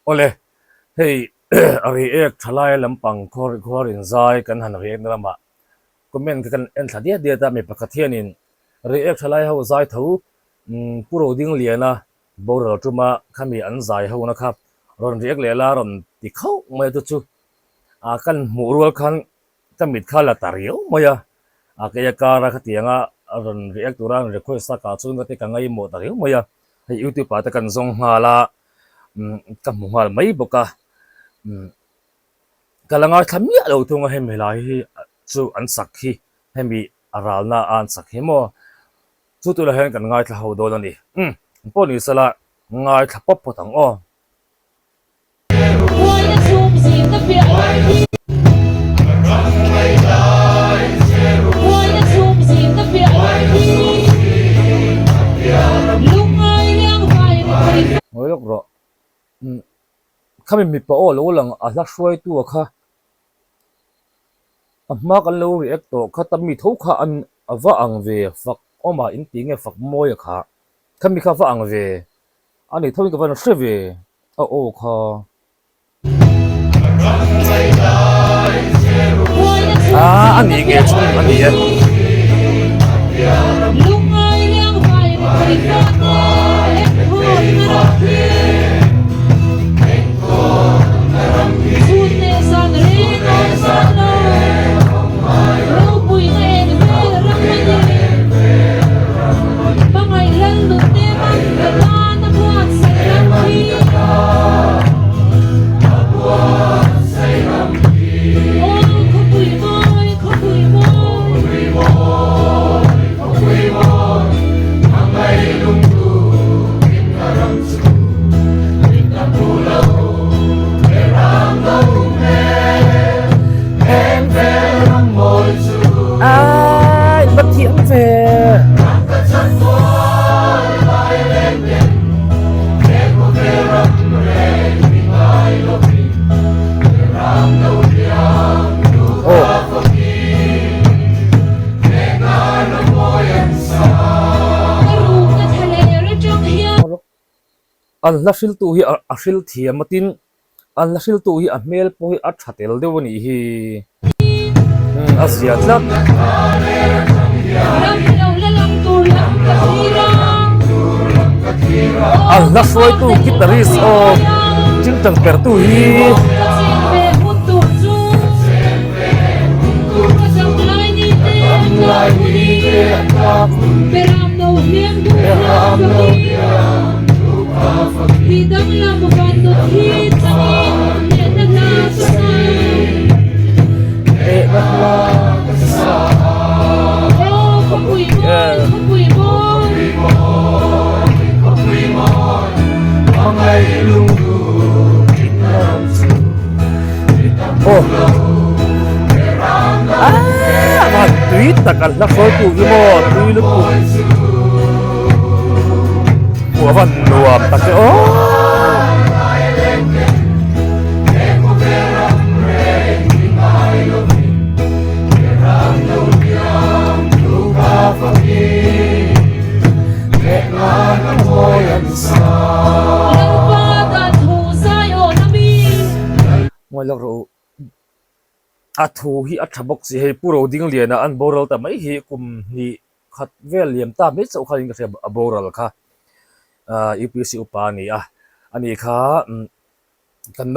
ole hei ari ek thalai lampang khor in zai kan han riek na lama comment kan en thadia dia ta me pakathian in ri ek thalai ho zai tho puro ding liana boral tuma khami an zai ho na khap ron riek le la ron ti khau mai tu chu a kan murul khan tamit khala tariu maya a ke ya kara khatianga ron riek turan request ka chun ka te ka ngai mo tariu maya hei youtube pa ta kan zong hala kam mual mai boka kalanga thamia lo thunga hem helai hi chu an sak hi hemi aralna an sak hi mo chu tu la hen kan ngai thla ho do ni poni sala ngai thla pop potang o ngoi lok ro khami mi pa o lo lang a la shwai tu kha ma kan lo react to kha tam mi tho kha an awa ang ve fak oma in tinge fak moya kha khami kha wa ang ve ani thoin ka van shwe ve a o kha ani nge chung ani ye bất thiện về an la sil tu hi a sil thiam matin an la sil tu hi a mel po hi a thatel dewani hi Asia tlat Allah suai tu gitaris o cintang pertu hi tuyết ta cần nó phơi tụ như mò tùy lúc của phần nuồm ta cái ngoài lọc rượu a thu hi a thabok si hei puro ding liana an boral ta mai hi kum ni khat vel liam ta mi chau khalin ka se a boral kha UPC upani ani kha kan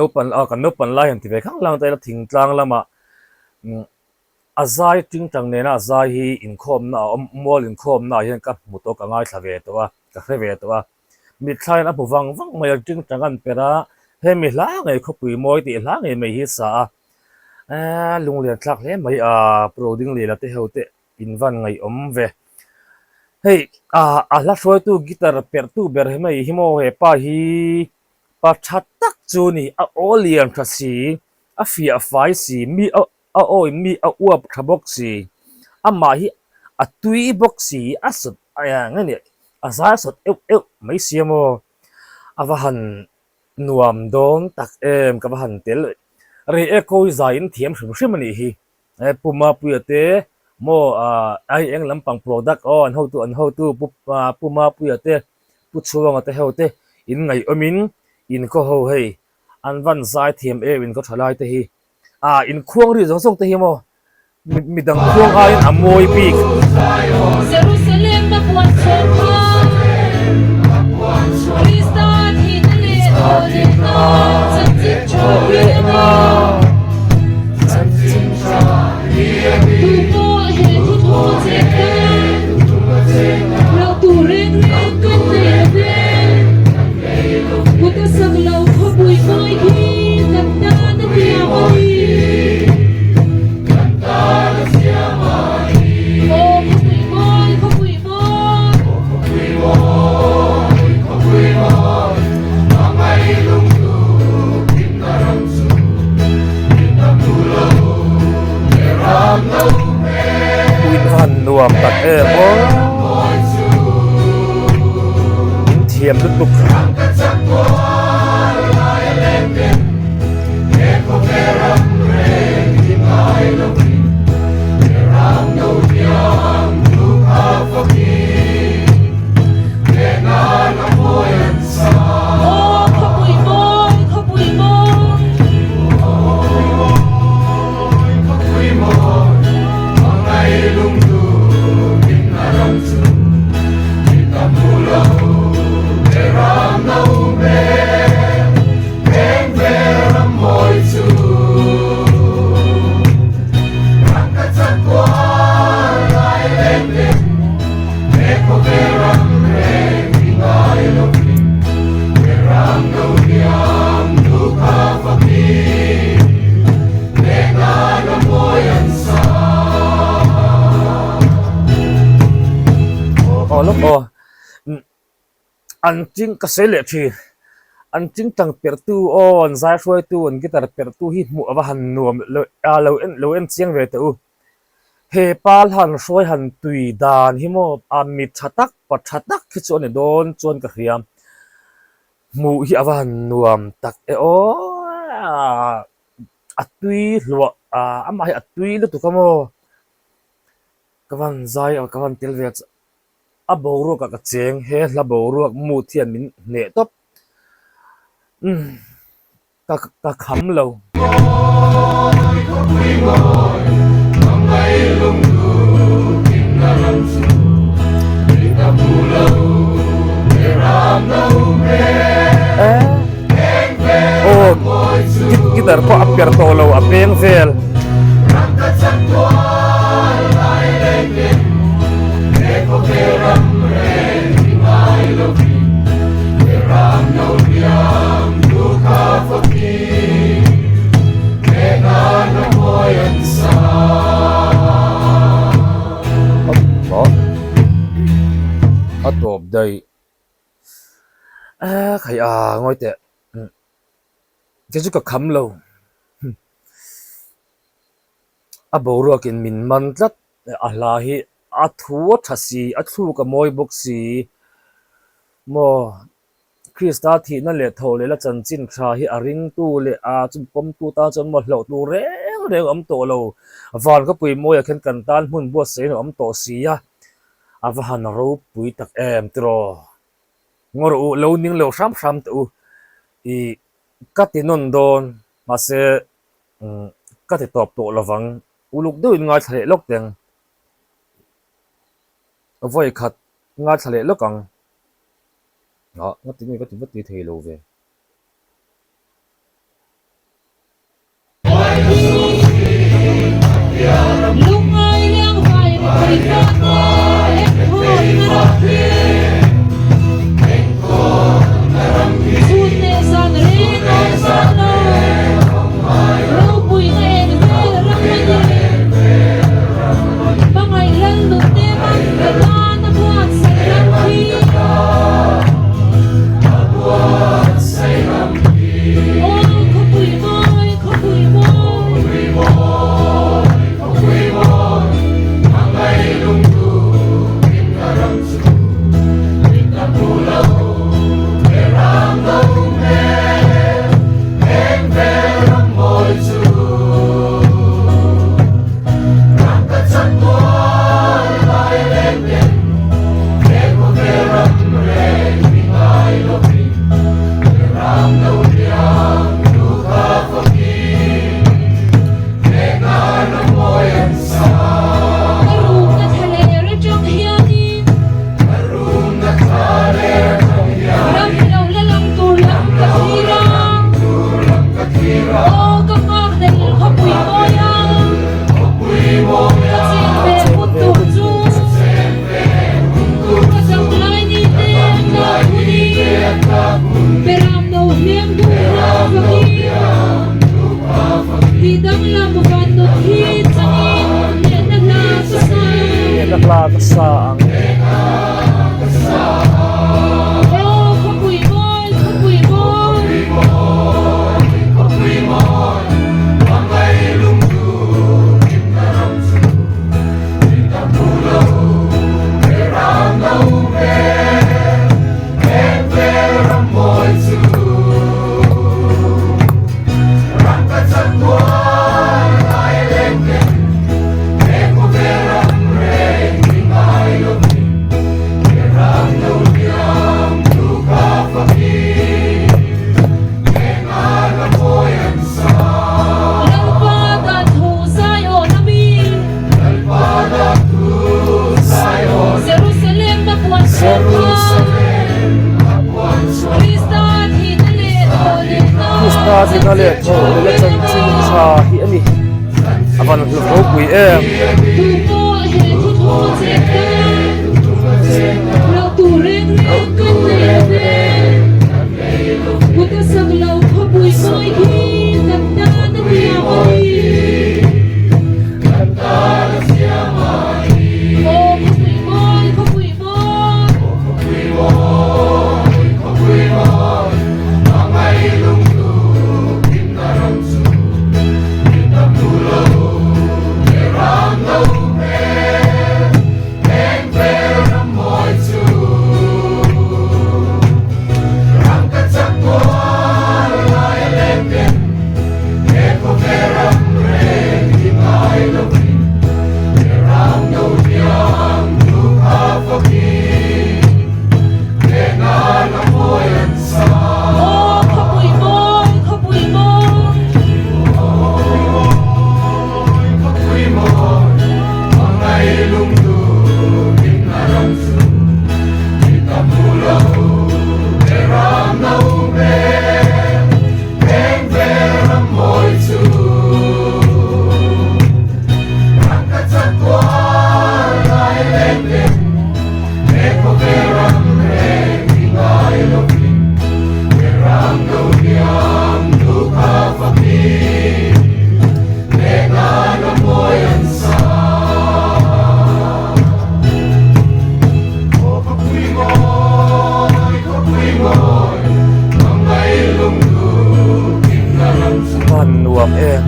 no pan lai han ti ve khang lang ta la thing tlang lama azai ting tang ne na azai hi in khom na mol in khom na hian ka mu to ka ngai thlave to ka hre to mi thlai na buwang wang mai ting tang an pera he mi hla ngai khopui moi ti hla ngai mai hi sa lung lian tlak le mai pro ding le la te hote in van ngai om ve hei la shoi tu guitar per tu ber he mai himo he pa hi pa that tak chu ni a olian tha si a fi a fai si mi a oi mi a uap thabok si a ma hi a tui box si a sut aya ngani a za sut eu mai siamo avahan nuam dong tak ka bahan tel re eko zain thiam hrim hrim ani hi puma puate mo ai eng lampang product on how to puma puate pu chuang ate hote in ngai omin in ko ho hei an van zai thiam in có trở lại te hi in khuang ri zong song te hi mo mi dang khuang in amoi pi Jerusalem mapuan choma Krista thi na le ole na chin chowe na tu po he tu tu che ke lo tu ring ring tu te de Puta sang lau kho bui mai hi tan da na pia mai Oh, kho bui mai Uin van nuam tak mo thiam luk luk Oh, kho bui mai lúc an ching ka se le thi an ching tang per tu on zai shoi tu an gitar per tu hi mu awa han nuam lo en chiang ve tu he pal han shoi han tui dan hi mo a mi thatak pa thatak khi chon don chon ka hiam mu hi awa han nuam tak o a tui lo ama hi a tui lu tu ka mo kawan zai o kawan tel ve a boru ka cheng he la boru mu thian min ne top ka kham lo gitar ko apper to lo apeng vel top đây khai ngồi tệ cái chút cả khăm lâu boru kin min man tlat la hi thu thasi thu ka moi boxi mo Krista thi na le tho le la chan chin kha hi aring tu le chum pom tu ta chon mo hlo tu re am to lo van ka pui moi khen kan tan hun bo se no am to si ya avan ro pui tak em tro ngor u lo ning lo sam tu i katinon don ma se kati top to lawang uluk do in ngai thale lok teng voi khat ngai thale lokang ngati ni ka ti vati thei lo ve Lung ai liang vai ri ka na ek thon na Sun ne san re no san no Lo pui na en ve ram ma Bangai lan lu te man ka na buat sa lang ki sang lam van no hi changin ne na la ka sa nakla ka sa ang oh khapui boy lalpada thu sayo nami Jerusalem mapuan Krista thi tale ole Krista si kale to le chan chin cha hi ani avan lu ko pui em tu po he tu tho che ka lo tu reng reng kan ne Buta saglaw khapui boy hi kanta na biya boy oh khapui boy oh khapui boy man nuam em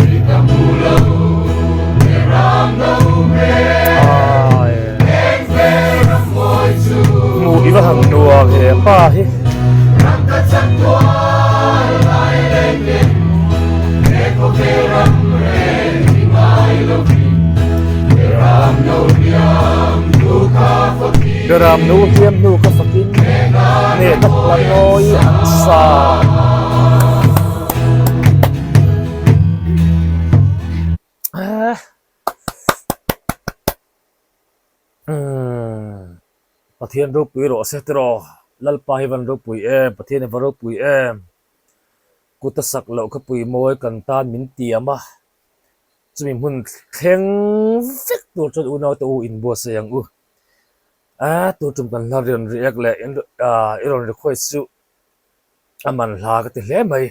mu iwa hang nuam he pa hi Garam nu hiam nu ka fakin ne tak la noi an sa Pathian ro pui ro setro lalpa hi van ro pui em pathian va ro pui em kuta sak lo ka pui moi kan tan min tiama chumi mun thleng vek tur chon unaw to in bo se yang u tu tum kan la rian riak le in iron ri khoi su aman hla ka ti hle mai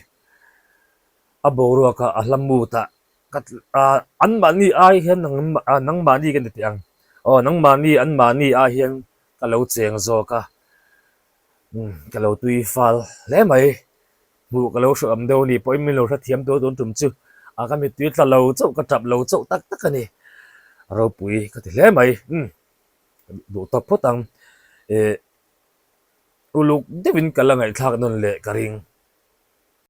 aboro ka ahlamu ta kat an mani ai hian nang mani kan ti ang nang mani an mani a hian ka lo cheng zo ka ka lo tui fal hle mai bu ka lo shu am do ni poi mi lo tha thiam do don tum chu ka mi tui tla lo chau ka tap lo chau tak tak ani ro pui ka ti hle mai du ta photang uluk devin kalangai thak non le karing